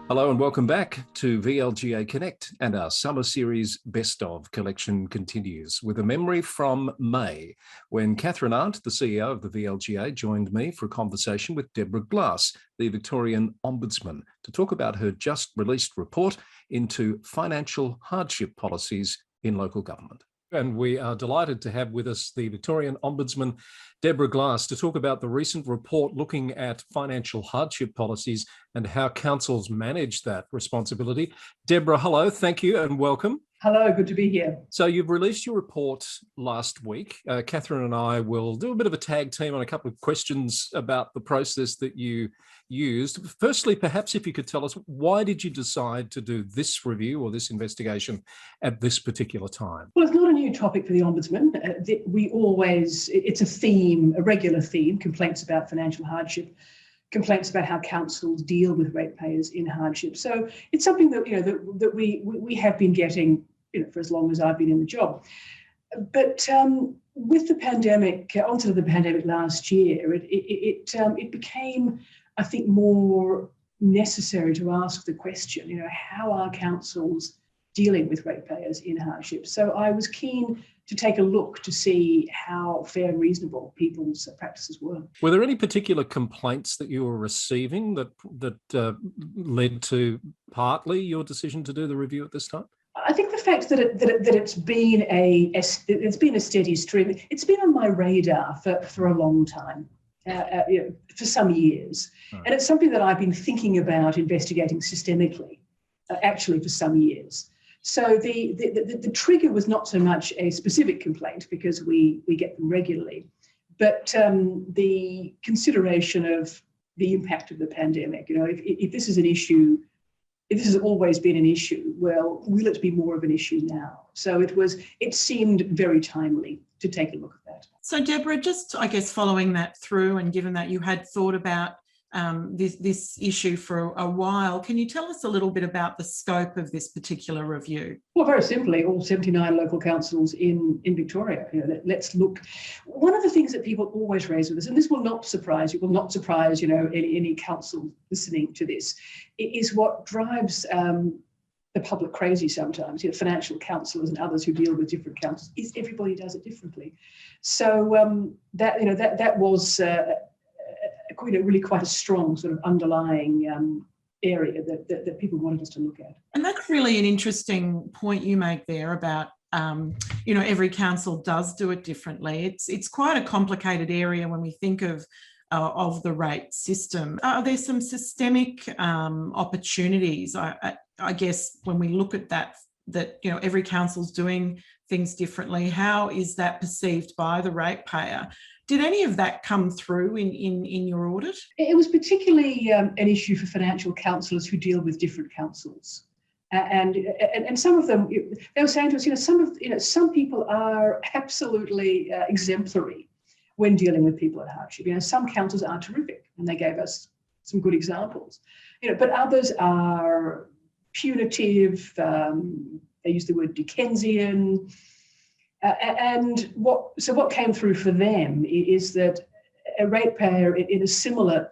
Hello and welcome back to VLGA Connect, and our summer series Best Of collection continues with a memory from May when Kathryn Arndt, the CEO of the VLGA, joined me for a conversation with Deborah Glass, the Victorian Ombudsman, to talk about her just released report into financial hardship policies in local government. And we are delighted to have with us the Victorian Ombudsman, Deborah Glass, to talk about the recent report looking at financial hardship policies and how councils manage that responsibility. Deborah, hello, thank you and welcome. Hello, good to be here. So you've released your report last week. Kathryn and I will do a bit of a tag team on a couple of questions about the process that you used. Firstly, perhaps if you could tell us, why did you decide to do this review or this investigation at this particular time? Well, it's not a new topic for the Ombudsman. It's a theme, a regular theme, complaints about financial hardship, complaints about how councils deal with ratepayers in hardship. So it's something that that we have been getting for as long as I've been in the job. But with the pandemic, onset of the pandemic last year, it became, I think, more necessary to ask the question, how are councils dealing with ratepayers in hardship? So I was keen to take a look to see how fair and reasonable people's practices were. Were there any particular complaints that you were receiving that led to partly your decision to do the review at this time? I think the fact that it's been a steady stream. It's been on my radar for a long time, for some years, and it's something that I've been thinking about investigating systemically, actually for some years. So the trigger was not so much a specific complaint, because we get them regularly, but the consideration of the impact of the pandemic. If this is an issue, if this has always been an issue, well, will it be more of an issue now? So it seemed very timely to take a look at that. So Deborah, just I guess following that through, and given that you had thought about this issue for a while, can you tell us a little bit about the scope of this particular review? Well, very simply, all 79 local councils in Victoria. Let's look. One of the things that people always raise with us, and this will not surprise you, any council listening to this, is what drives the public crazy sometimes. Financial counsellors and others who deal with different councils, is everybody does it differently. So that was really quite a strong sort of underlying area that people wanted us to look at. And that's really an interesting point you make there about, every council does do it differently. It's quite a complicated area when we think of the rate system. Are there some systemic opportunities, I guess, when we look at that every council's doing things differently? How is that perceived by the ratepayer? Did any of that come through in your audit? It was particularly an issue for financial counsellors who deal with different councils, and some of them, they were saying to us, some people are absolutely exemplary when dealing with people at hardship. Some councils are terrific, and they gave us some good examples. But others are punitive. They use the word Dickensian. And what came through for them is that a ratepayer in a similar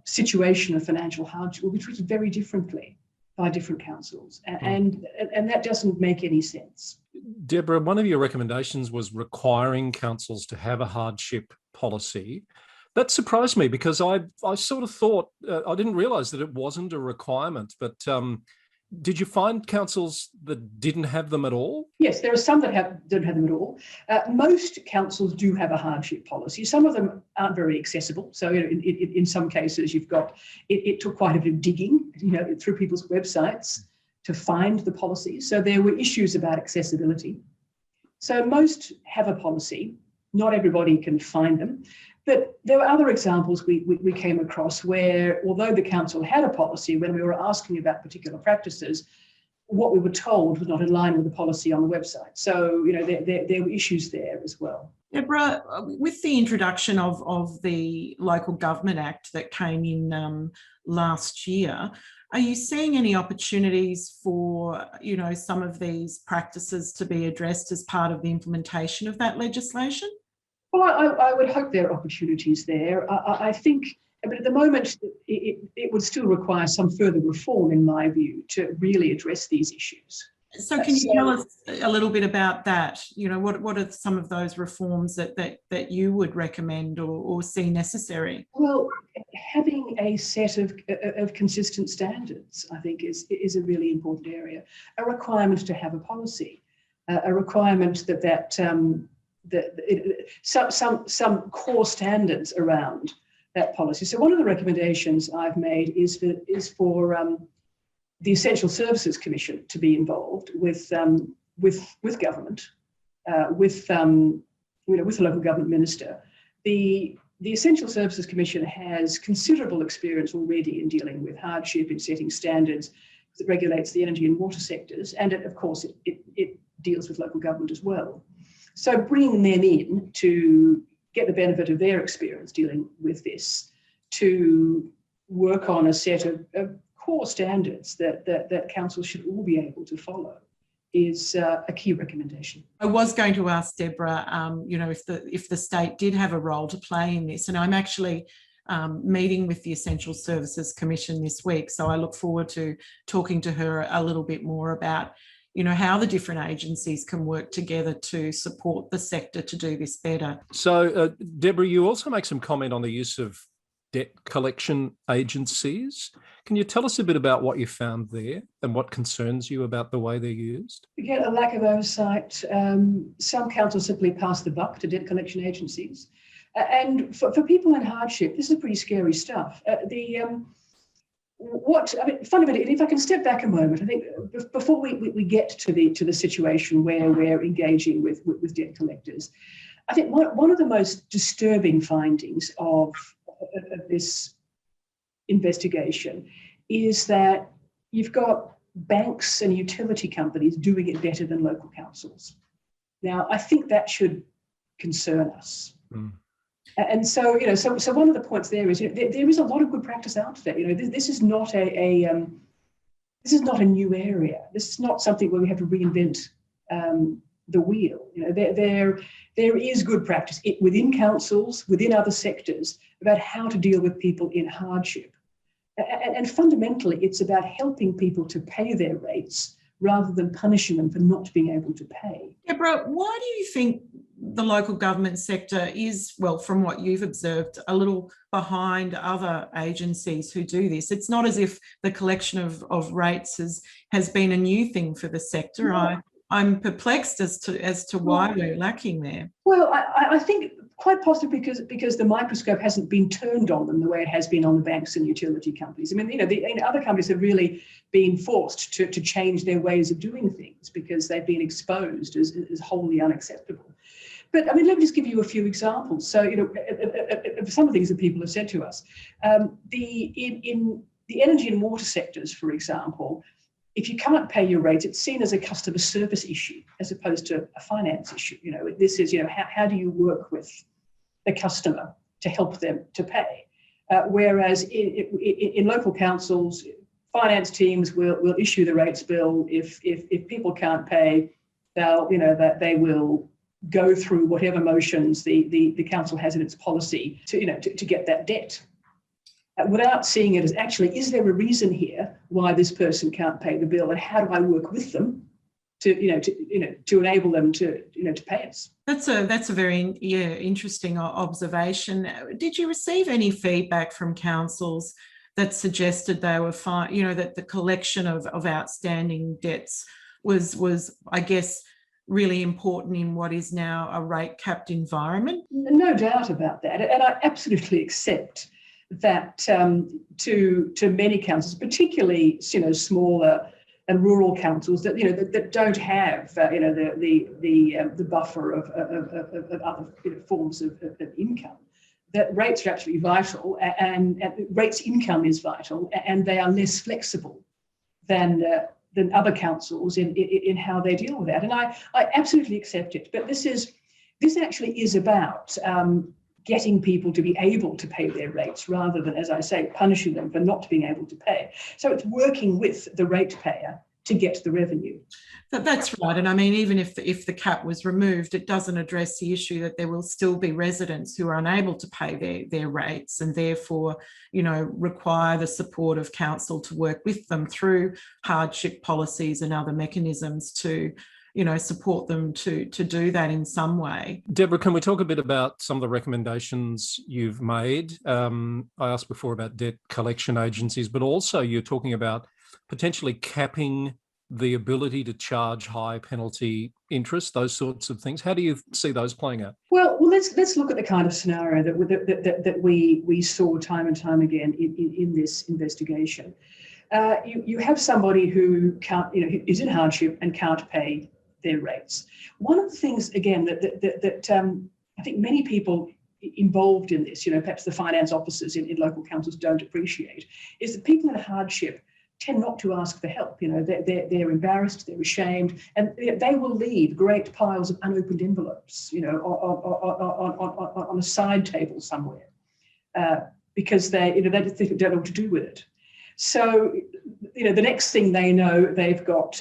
situation of financial hardship will be treated very differently by different councils, and that doesn't make any sense. Deborah, one of your recommendations was requiring councils to have a hardship policy. That surprised me, because I sort of thought, I didn't realise that it wasn't a requirement, but did you find councils that didn't have them at all? Yes, there are some that don't have them at all. Most councils do have a hardship policy. Some of them aren't very accessible. So in some cases, it took quite a bit of digging, through people's websites to find the policies. So there were issues about accessibility. So most have a policy. Not everybody can find them. But there were other examples we came across where, although the council had a policy, when we were asking about particular practices, what we were told was not in line with the policy on the website. So, there were issues there as well. Deborah, with the introduction of the Local Government Act that came in last year, are you seeing any opportunities for, some of these practices to be addressed as part of the implementation of that legislation? Well, I would hope there are opportunities there. I think But at the moment, it would still require some further reform, in my view, to really address these issues. So can you tell us a little bit about that? What are some of those reforms that you would recommend or see necessary? Well, having a set of consistent standards, I think, is a really important area. A requirement to have a policy, a requirement that some core standards around that policy. So one of the recommendations I've made is for the Essential Services Commission to be involved with government, with the local government minister. The Essential Services Commission has considerable experience already in dealing with hardship, in setting standards that regulates the energy and water sectors, and of course it deals with local government as well. So bringing them in to get the benefit of their experience dealing with this, to work on a set of core standards that councils should all be able to follow, is a key recommendation. I was going to ask Deborah, if the state did have a role to play in this, and I'm actually meeting with the Essential Services Commission this week, so I look forward to talking to her a little bit more about how the different agencies can work together to support the sector to do this better. So, Deborah, you also make some comment on the use of debt collection agencies. Can you tell us a bit about what you found there and what concerns you about the way they're used? Again, a lack of oversight. Some councils simply pass the buck to debt collection agencies. And for people in hardship, this is pretty scary stuff. Fundamentally, if I can step back a moment, I think before we get to the situation where we're engaging with debt collectors, I think one of the most disturbing findings of this investigation is that you've got banks and utility companies doing it better than local councils. Now, I think that should concern us. Mm. And so, so one of the points there is, there is a lot of good practice out there. This is not this is not a new area. This is not something where we have to reinvent the wheel. There is good practice within councils, within other sectors, about how to deal with people in hardship. And fundamentally, it's about helping people to pay their rates rather than punishing them for not being able to pay. Deborah, why do you think the local government sector is, well, from what you've observed, a little behind other agencies who do this? It's not as if the collection of rates has been a new thing for the sector. No. I'm perplexed as to why we're lacking there. Well, I think quite possibly because the microscope hasn't been turned on them the way it has been on the banks and utility companies. I mean, other companies have really been forced to change their ways of doing things because they've been exposed as wholly unacceptable. But I mean, let me just give you a few examples. So, some of the things that people have said to us, in the energy and water sectors, for example, if you can't pay your rates, it's seen as a customer service issue as opposed to a finance issue. This is, how do you work with the customer to help them to pay? Whereas in local councils, finance teams will issue the rates bill. If people can't pay, they will go through whatever motions the council has in its policy to get that debt. Without seeing it as actually, is there a reason here why this person can't pay the bill, and how do I work with them to enable them to pay us? That's a very interesting observation. Did you receive any feedback from councils that suggested they were fine? That the collection of outstanding debts was I guess really important in what is now a rate capped environment? No doubt about that, and I absolutely accept that to many councils, particularly smaller and rural councils that don't have the buffer of other other forms of income, that rates are actually vital, and rates income is vital, and they are less flexible than other councils in how they deal with that. And I absolutely accept it. But this actually is about getting people to be able to pay their rates rather than, as I say, punishing them for not being able to pay. So it's working with the ratepayer to get the revenue. That's right. And I mean, even if the cap was removed, it doesn't address the issue that there will still be residents who are unable to pay their rates and therefore, require the support of council to work with them through hardship policies and other mechanisms to support them to do that in some way. Deborah, can we talk a bit about some of the recommendations you've made? I asked before about debt collection agencies, but also you're talking about potentially capping the ability to charge high penalty interest, those sorts of things. How do you see those playing out? Well, let's look at the kind of scenario that we saw time and time again in this investigation. You have somebody who is in hardship and can't pay their rates. One of the things, again, that I think many people involved in this, perhaps the finance officers in local councils don't appreciate, is that people in hardship tend not to ask for help. They're embarrassed, they're ashamed, and they will leave great piles of unopened envelopes, on a side table somewhere, because they don't know what to do with it. So, the next thing they know, they've got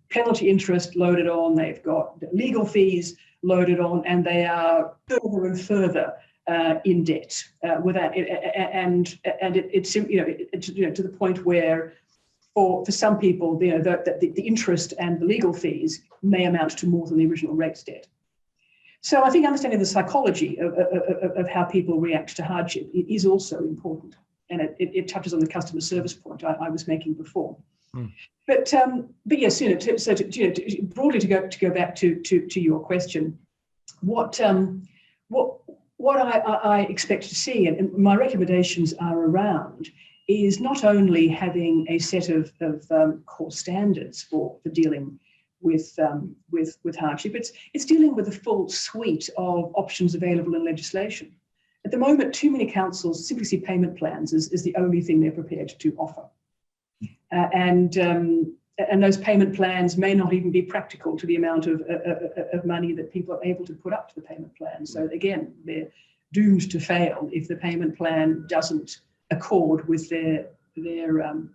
penalty interest loaded on, they've got legal fees loaded on, and they are further and further in debt without it, and it's to the point where for some people, the interest and the legal fees may amount to more than the original rates debt. So I think understanding the psychology of how people react to hardship is also important, and it touches on the customer service point I was making before. Mm. But yes, broadly to go back to your question, what I expect to see, and my recommendations are around, is not only having a set of core standards for dealing with hardship, it's dealing with a full suite of options available in legislation. At the moment, too many councils simply see payment plans as the only thing they're prepared to offer. And those payment plans may not even be practical to the amount of money that people are able to put up to the payment plan. So again, they're doomed to fail if the payment plan doesn't accord with their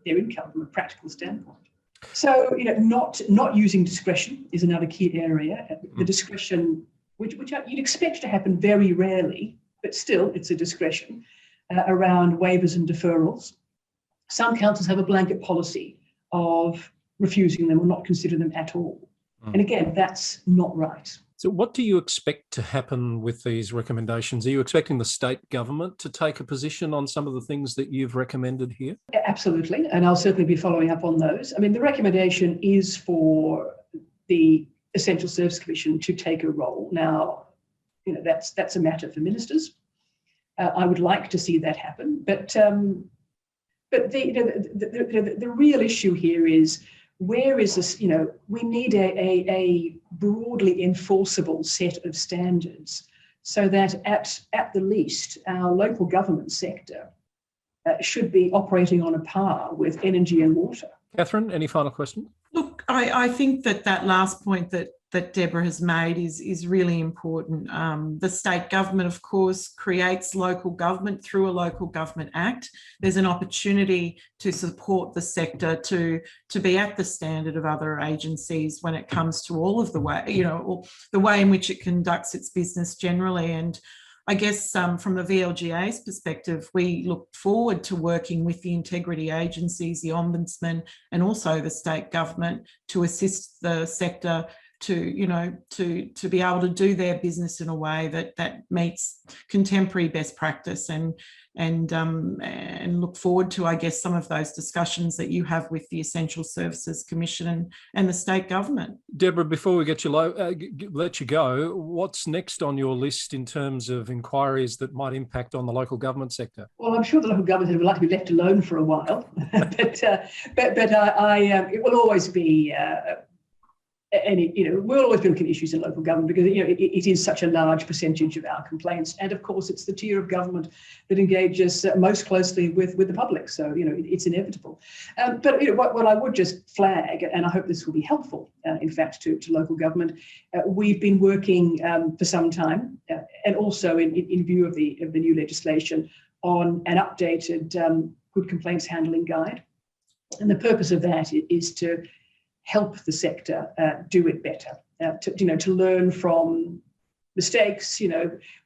income from a practical standpoint. So not using discretion is another key area. The discretion, which you'd expect to happen very rarely, but still it's a discretion around waivers and deferrals. Some councils have a blanket policy of refusing them or not consider them at all. And again, that's not right. So what do you expect to happen with these recommendations? Are you expecting the state government to take a position on some of the things that you've recommended here? Absolutely, and I'll certainly be following up on those. I mean, the recommendation is for the Essential Service Commission to take a role. Now, that's a matter for ministers. I would like to see that happen, but the real issue here is, where is this? We need a broadly enforceable set of standards so that at the least our local government sector should be operating on a par with energy and water. Kathryn, any final questions? Look, I think that last point that Deborah has made is really important. The state government, of course, creates local government through a Local Government Act. There's an opportunity to support the sector to be at the standard of other agencies when it comes to all of the way, the way in which it conducts its business generally. And I guess from the VLGA's perspective, we look forward to working with the integrity agencies, the Ombudsman, and also the state government to assist the sector to be able to do their business in a way that meets contemporary best practice, and look forward to, I guess, some of those discussions that you have with the Essential Services Commission and the state government. Deborah, before we let you go, what's next on your list in terms of inquiries that might impact on the local government sector? Well, I'm sure the local government would like to be left alone for a while, but it will always be. We'll always be looking at issues in local government because it is such a large percentage of our complaints, and of course it's the tier of government that engages most closely with the public. So it's inevitable. But what I would just flag, and I hope this will be helpful, in fact, to local government, we've been working for some time, and also in view of the new legislation, on an updated good complaints handling guide, and the purpose of that is to help the sector do it better, to learn from mistakes.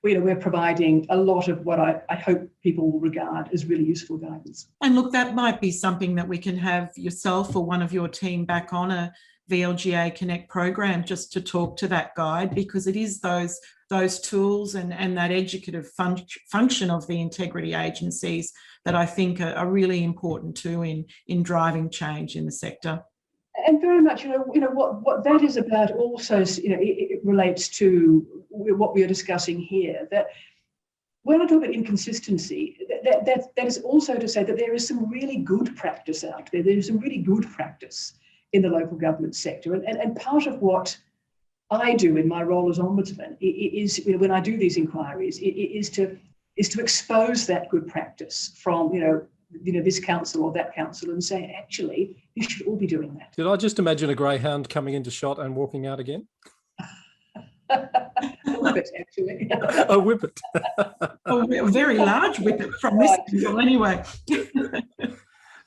We're providing a lot of what I hope people will regard as really useful guidance. And look, that might be something that we can have yourself or one of your team back on a VLGA Connect program just to talk to that guide, because it is those tools and that educative function of the integrity agencies that I think are really important too in driving change in the sector. And very much, what that is about also, it relates to what we are discussing here, that when I talk about inconsistency, that is also to say that there is some really good practice out there. There is some really good practice in the local government sector. And part of what I do in my role as Ombudsman is, when I do these inquiries, is to expose that good practice from, this council or that council, and say, actually, you should all be doing that. Did I just imagine a greyhound coming into shot and walking out again? A whippet, actually. A whippet. A very large whippet from this angle, anyway.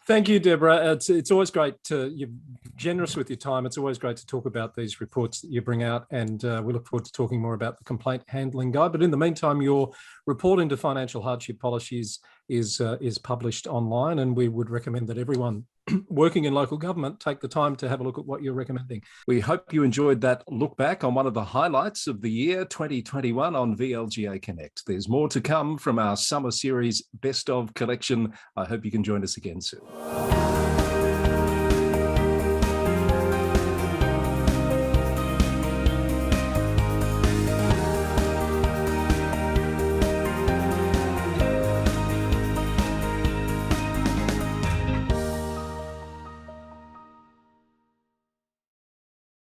Thank you, Deborah. It's always great you're generous with your time. It's always great to talk about these reports that you bring out, and we look forward to talking more about the complaint handling guide. But in the meantime, your report into financial hardship policies is published online, and we would recommend that everyone working in local government take the time to have a look at what you're recommending. We hope you enjoyed that look back on one of the highlights of the year 2021 on VLGA Connect. There's more to come from our summer series Best of collection. I hope you can join us again soon.